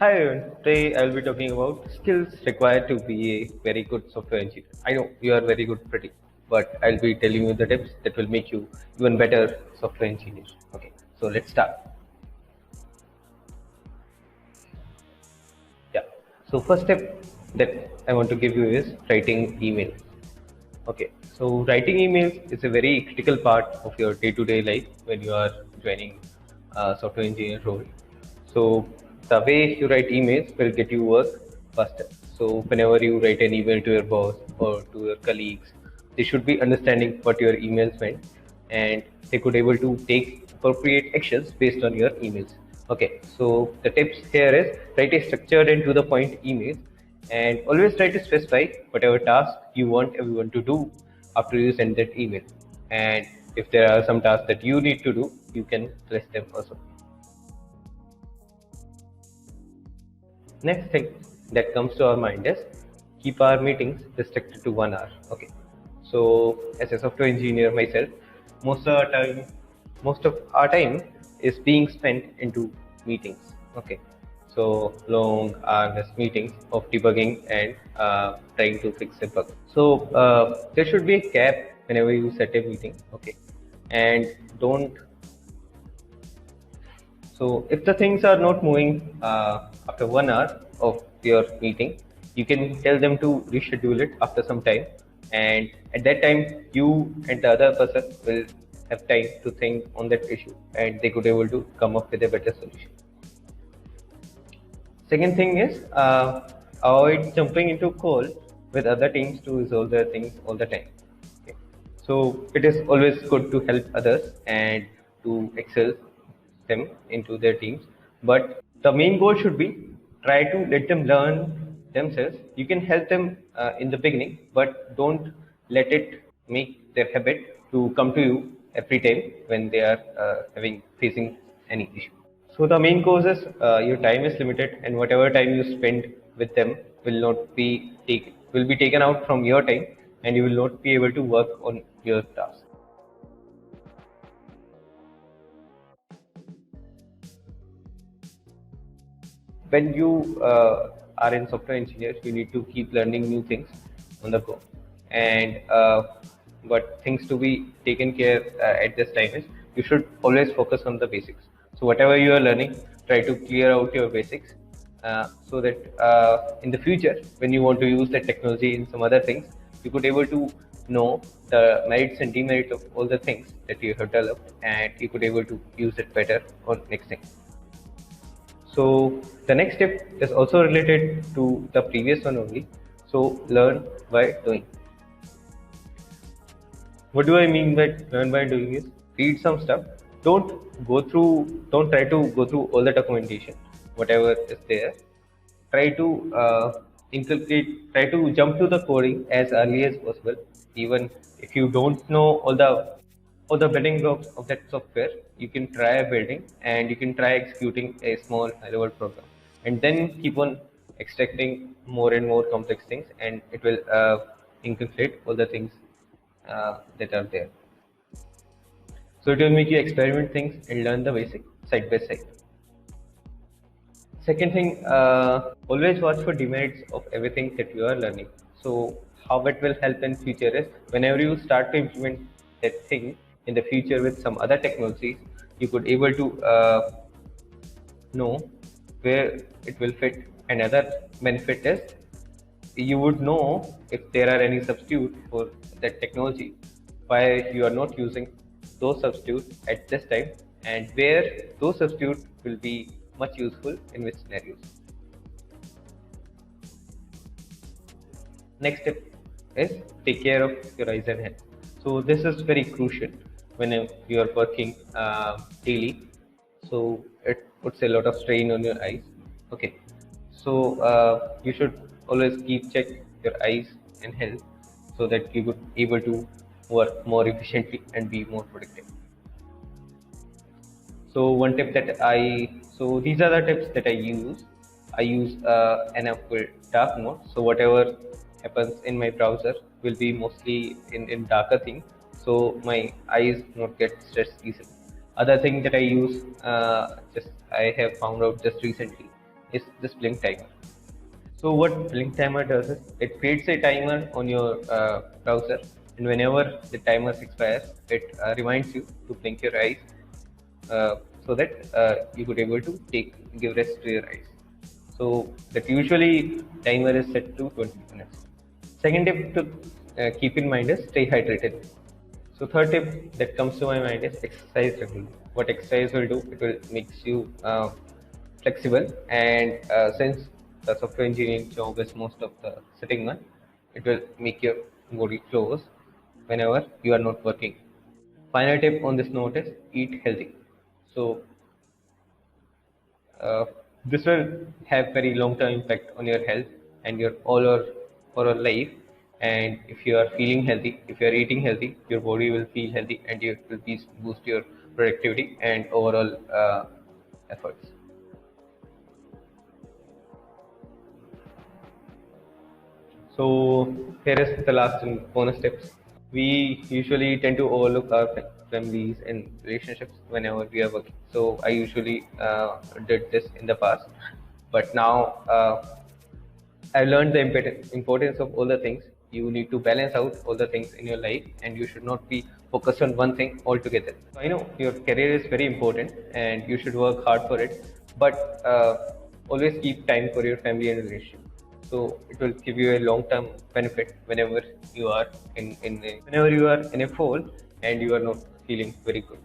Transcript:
Hi everyone. Today I will be talking about skills required to be a very good software engineer. I know you are very good pretty, but I'll be telling you the tips that will make you even better software engineer. Okay, so let's start. Yeah. So first step that I want to give you is writing emails. Okay, so writing emails is a very critical part of your day-to-day life when you are joining a software engineer role. So the way you write emails will get you work faster. So whenever you write an email to your boss or to your colleagues, they should be understanding what your emails meant, and they could able to take appropriate actions based on your emails. Okay, so the tips here is write a structured and to the point email, and always try to specify whatever task you want everyone to do after you send that email. And if there are some tasks that you need to do, you can list them also. Next thing that comes to our mind is keep our meetings restricted to 1 hour. Okay. So as a software engineer myself, most of our time is being spent into meetings. Okay. So long hours meetings of debugging and trying to fix a bug. So there should be a cap whenever you set a meeting. Okay. And don't so if the things are not moving after 1 hour of your meeting, you can tell them to reschedule it after some time. And at that time, you and the other person will have time to think on that issue, and they could able to come up with a better solution. Second thing is avoid jumping into call with other teams to resolve their things all the time. Okay. So it is always good to help others and to excel them into their teams. But the main goal should be try to let them learn themselves. You can help them in the beginning, but don't let it make their habit to come to you every time when they are having facing any issue. So the main cause is your time is limited, and whatever time you spend with them will be taken out from your time, and you will not be able to work on your task. When you are in software engineer, you need to keep learning new things on the go, and what things to be taken care at this time is you should always focus on the basics. So whatever you are learning, try to clear out your basics, so that in the future when you want to use that technology in some other things, you could able to know the merits and demerits of all the things that you have developed, and you could able to use it better on next thing. So the next step is also related to the previous one only. So learn by doing. What do I mean by learn by doing is read some stuff. Don't try to go through all the documentation, whatever is there. Try to try to jump to the coding as early as possible. Even if you don't know all the building blocks of that software, you can try building and you can try executing a small high level program, and then keep on extracting more and more complex things, and it will encapsulate all the things that are there. So it will make you experiment things and learn the basic side by side. Second thing, always watch for demerits of everything that you are learning. So how it will help in future is whenever you start to implement that thing in the future with some other technologies, you could able to know where it will fit. Another benefit is you would know if there are any substitute for that technology, why you are not using those substitutes at this time, and where those substitutes will be much useful in which scenarios. Next step is take care of your eyes and health. So this is very crucial when you are working daily. So it puts a lot of strain on your eyes. Okay, so you should always keep check your eyes and health so that you could able to work more efficiently and be more productive. So one tip that so these are the tips that I use. I use an app called dark mode. So whatever happens in my browser will be mostly in darker thing. So my eyes not get stressed easily. Other thing that I use, just I have found out just recently, is this blink timer. So what blink timer does is it creates a timer on your browser, and whenever the timer expires, it reminds you to blink your eyes so that you could able to give rest to your eyes. So that usually timer is set to 20 minutes. Second tip to keep in mind is stay hydrated. So third tip that comes to my mind is exercise regularly. What exercise will do? It will makes you flexible, and since the software engineering job is most of the sitting one, it will make your body close whenever you are not working. Final tip on this note is eat healthy. So uh, this will have very long-term impact on your health and your overall life. And if you are feeling healthy, if you are eating healthy, your body will feel healthy, and it will boost your productivity and overall efforts. So here is the last and bonus tips. We usually tend to overlook our families and relationships whenever we are working. So I usually did this in the past, but now I learned the importance of all the things. You need to balance out all the things in your life, and you should not be focused on one thing altogether. So I know your career is very important, and you should work hard for it, but always keep time for your family and relationship. So it will give you a long-term benefit whenever you are whenever you are in a fall and you are not feeling very good.